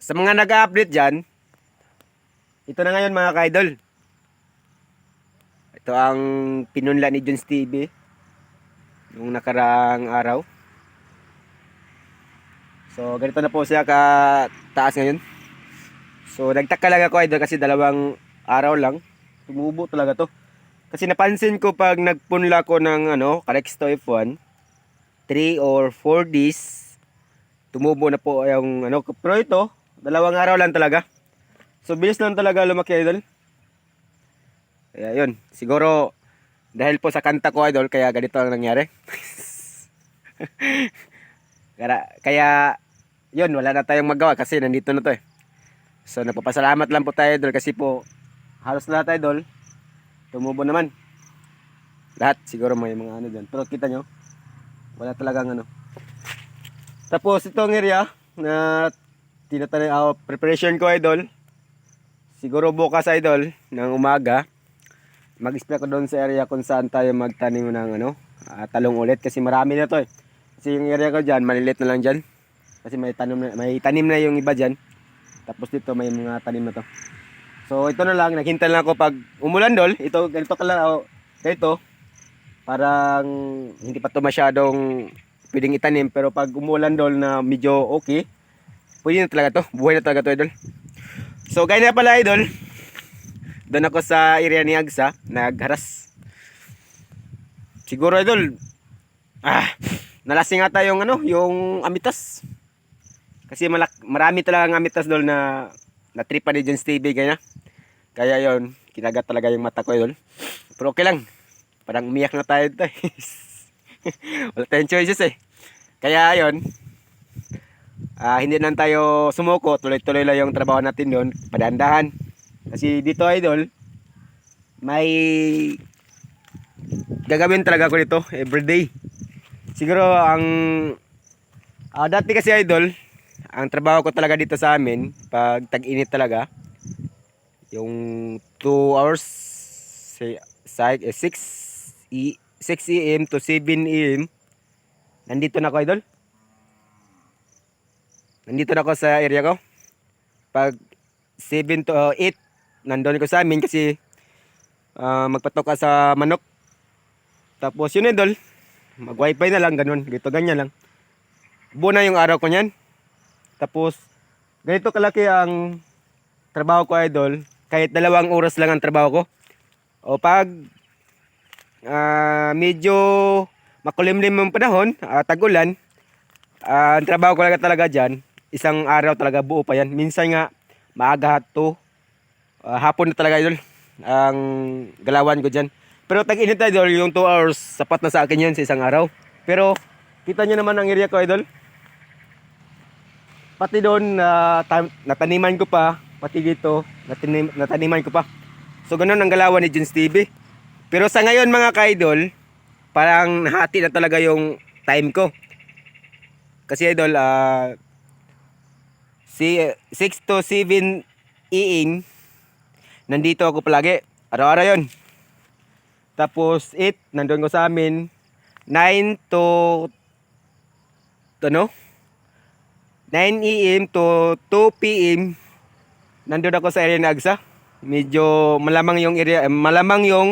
Sa mga nag-update dyan, ito na ngayon mga ka-idol. Ito ang pinunla ni Jones TV nung nakaraang araw. So ganito na po siya ka-taas ngayon. So nagtaka lang ako idol kasi dalawang araw lang. Tumubo talaga to. Kasi napansin ko pag nagpunla ko ng Calixto F1, 3 or 4 days, tumubo na po yung pero ito, dalawang araw lang talaga. So bilis lang talaga lumaki idol. Kaya yun, siguro dahil po sa kanta ko idol, kaya ganito ang nangyari. Kaya yun, wala na tayong magawa kasi nandito na to eh. So nagpapasalamat lang po tayo idol kasi po halos lahat idol tumubo naman. Lahat siguro may mga dyan. Pero kita nyo, wala talagang Tapos itong area na tinatanim preparation ko idol. Siguro bukas idol ng umaga mag-spray ko doon sa area kung saan tayo magtanim ng talong ulit kasi marami na to eh. Kasi yung area ko diyan, malilit na lang diyan. Kasi may tanim na yung iba diyan. Tapos dito may mga tanim na to. So ito na lang, naghintay lang ako pag umulan dol. Ito ganito ka lang ganito. Parang hindi pa to masyadong pwedeng itanim pero pag umulan dol na medyo okay, pwede na talaga to. Buhay na talaga to idol. So kaya na pala idol. Doon ako sa area ni Agsa, nagharas. Siguro idol, nalasing ata yung yung amitas. Kasi marami talaga ang amitas doon na natripa ni Jones TV kaya. Kaya yon, kinagat talaga yung mata ko idol. Pero okay lang. Parang umiyak na tayo dito. Wala tayong choices eh. Kaya yon, hindi na tayo sumuko, tuloy-tuloy lang yung trabaho natin doon, padandahan. Kasi dito idol, may gagawin talaga ko dito everyday. Siguro ang dati kasi idol, ang trabaho ko talaga dito sa amin pag tag-init talaga, yung 2 hours sa 6 AM to 7 AM nandito na ako idol. Nandito na ako sa area ko. Pag 7 to 8 nandun ko sa amin kasi magpatok ka sa manok. Tapos yun idol, mag wifi na lang ganun, ganito ganyan lang. Buo na yung araw ko niyan. Tapos ganito kalaki ang trabaho ko idol, kahit 2 oras lang ang trabaho ko. O pag medyo makulimlim yung panahon, tag-ulan, ang trabaho ko talaga dyan, isang araw talaga buo pa yan. Minsan nga maaga to hapon na talaga idol ang galawan ko dyan. Pero tag-init idol, yung 2 hours sapat na sa akin yun sa isang araw. Pero kita nyo naman ang area ko idol. Pati doon nataniman ko pa, pati dito nataniman ko pa. So ganun ang galawan ni Jones TV. Pero sa ngayon mga ka-idol, parang nahati na talaga yung time ko. Kasi idol, 6 to 7 AM nandito ako palagi, araw-araw yun. Tapos 8 nandun ko sa amin, 9 to 9 AM to 2 PM nandun ako sa area ng Agsa. Medyo malamang yung area, malamang yung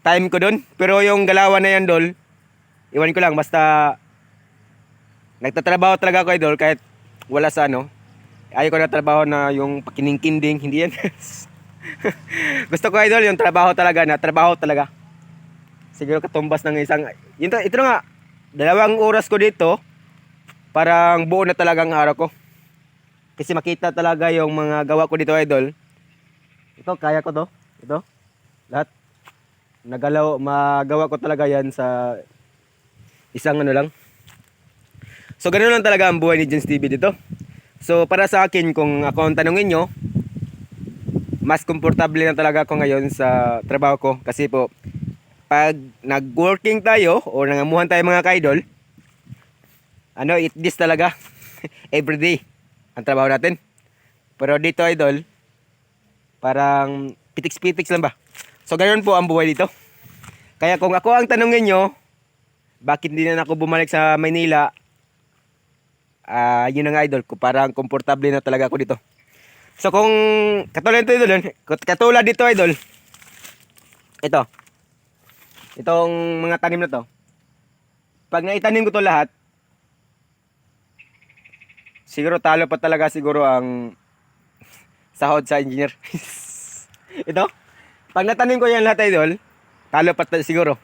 time ko dun. Pero yung galawan na yan dol, iwan ko lang, basta nagtatrabaho talaga ako idol kahit wala sa ayaw ko na trabaho na yung pakining-kinding, hindi yan. Gusto ko idol yung trabaho talaga, na trabaho talaga. Siguro katumbas ng isang ito nga 2 oras ko dito, parang buo na talagang araw ko. Kasi makita talaga yung mga gawa ko dito idol. Ito kaya ko to, ito lahat magawa ko talaga yan sa isang lang. So ganoon lang talaga ang buhay ni Jones TV dito. So para sa akin, kung ako ang tanungin nyo, mas komportable na talaga ako ngayon sa trabaho ko. Kasi po, pag nag-working tayo o nangamuhan tayo mga ka-idol, it this talaga everyday ang trabaho natin. Pero dito idol, parang pitiks-pitiks lang ba. So ganoon po ang buhay dito. Kaya kung ako ang tanungin nyo, bakit hindi na ako bumalik sa Maynila, yun na nga idol, parang komportable na talaga ako dito. So kung katulad dito idol, katulad dito idol, itong mga tanim na to, pag naitanim ko to lahat, siguro talo pa talaga siguro ang sahod sa engineer. Ito, pag natanim ko yan lahat idol, talo pa siguro.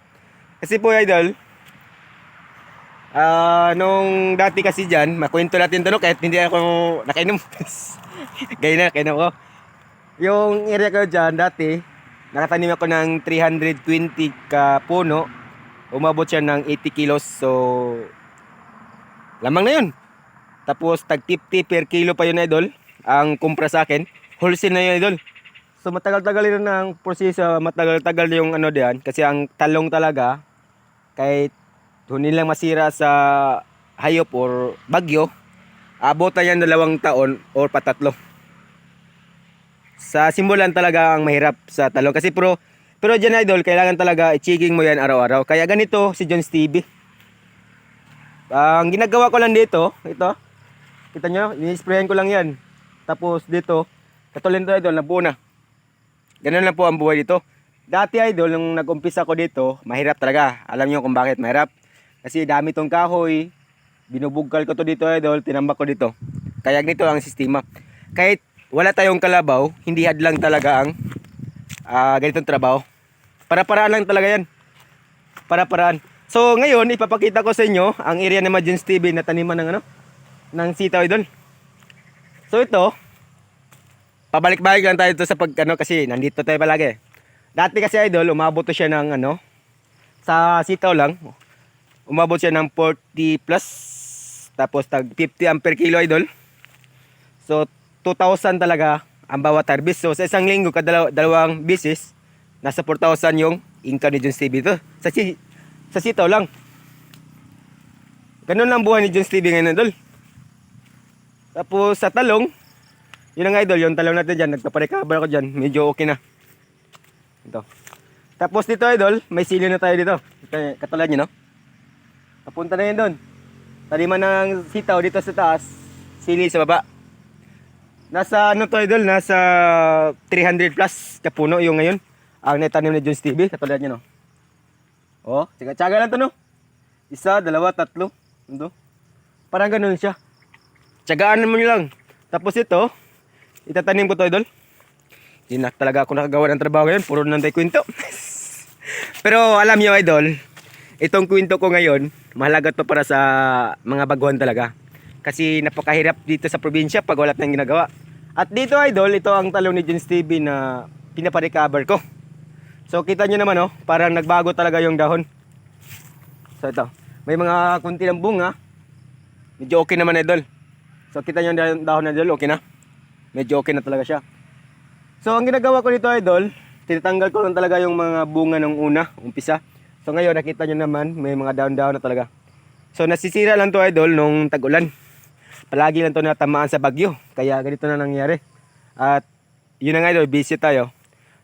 Kasi po idol, nung dati kasi dyan, makwento natin ito no, kahit hindi ako nakainom. Gaya na, kainom ko. Yung area ko dyan, dati, nakatanim ako ng 320 ka puno. Umabot siya ng 80 kilos. So, lamang na yun. Tapos, tag-50 per kilo pa yun, idol. Ang kumpra sa akin. Wholesale na yun, idol. So, matagal-tagal yun ang proseso. Matagal-tagal yung ano diyan. Kasi ang talong talaga, kahit hindi lang masira sa hayop or bagyo, abot na yan 2 taon or patatlo. Sa simulan talaga ang mahirap sa talong. Kasi pero dyan idol, kailangan talaga i-checking mo yan araw-araw. Kaya ganito si John Stevie. Ang ginagawa ko lang dito, ito. Kita nyo, ini-sprayan ko lang yan. Tapos dito, katulad nito idol, nabuo na. Ganun lang po ang buhay dito. Dati idol, nung nag-umpisa ko dito, mahirap talaga. Alam nyo kung bakit mahirap. Kasi dami tong kahoy, binubugkal ko to dito idol, tinambak ko dito. Kaya ganito ang sistema. Kahit wala tayong kalabaw, hindi hadlang talaga ang ganitong trabaho. Para-paraan lang talaga yan. Para-paraan. So ngayon, ipapakita ko sa inyo ang area ni John Stevie na taniman ng ng sitaw idol. So ito, pabalik-balik lang tayo dito sa kasi nandito tayo palagi. Dati kasi idol, umabot to siya ng sa sitaw lang. Umabot siya ng 40 plus. Tapos tag 50 ampere kilo idol. So 2,000 talaga ang bawat harvest. So sa isang linggo, dalawang bisis, nasa 4,000 yung income ni John Stevie ito. Sa sitaw lang. Ganun lang buhay ni John Stevie ngayon idol. Tapos sa talong, yun ang idol, yung talong natin dyan, nagpaparecover ako dyan, medyo okay na. Ito. Tapos dito idol, may sili na tayo dito. Katulad nyo no. Papunta na yun doon. Taniman ng sitaw dito sa taas, sili sa baba. Nasa to idol, nasa 300 plus na puno yung ngayon. Ang naitanim ni John Stevie, katulad nyo no. Oh, tsaga lang to no. 1, 2, 3. Ito. Parang ganun siya. Tsagaan mo nyo lang. Tapos ito, itatanim ko to idol. Hindi na talaga ako nakagawa ng trabaho ngayon, puro nang tayo kwento. Pero alam nyo idol, itong kwento ko ngayon, mahalaga to para sa mga baguhan talaga. Kasi napakahirap dito sa probinsya pag wala tayong ginagawa. At dito idol, ito ang talong ni John Stevie na pinaparecover ko. So kita nyo naman parang nagbago talaga yung dahon. So ito, may mga kunti ng bunga. Medyo okay naman idol. So kita nyo yung dahon idol, okay na. Medyo okay na talaga siya. So ang ginagawa ko dito idol, tinatanggal ko lang talaga yung mga bunga ng umpisa. So ngayon nakita nyo naman, may mga dahon-dahon na talaga. So nasisira lang to idol nung tag-ulan. Palagi lang to natamaan sa bagyo. Kaya ganito na nangyari. At yun na nga idol, busy tayo.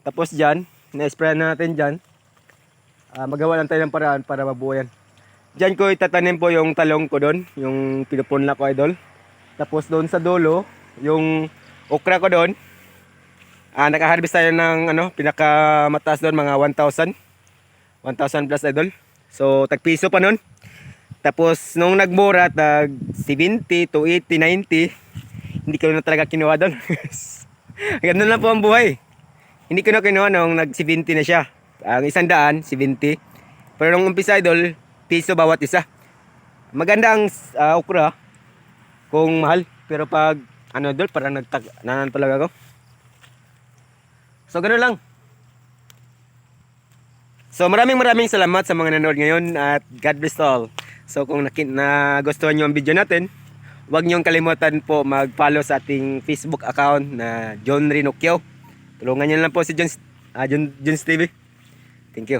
Tapos dyan, na-spray natin dyan. Magawa lang tayo ng paraan para mabuo yan. Dyan ko itatanim po yung talong ko doon. Yung pinupunla ko idol. Tapos doon sa dulo, yung okra ko doon. Nakaharvest tayo ng pinakamataas doon, mga 1,000. 1,000 plus idol. So tagpiso pa nun. Tapos nung nagmura, tag 70 to 80, 90, hindi ko na talaga kinuha doon. Ganun lang po ang buhay. Hindi ko na kinuha nung nag 70 na siya. Ang 100, 70. Pero nung umpisa idol, piso bawat isa. Maganda ang okra kung mahal. Pero pag idol, parang nanan talaga ako. So ganun lang. So maraming salamat sa mga nanood ngayon at God bless all. So kung nagustuhan nyo ang video natin, huwag nyong kalimutan po mag-follow sa ating Facebook account na John Rinocchio. Tulungan nyo lang po si John Stevie. Thank you.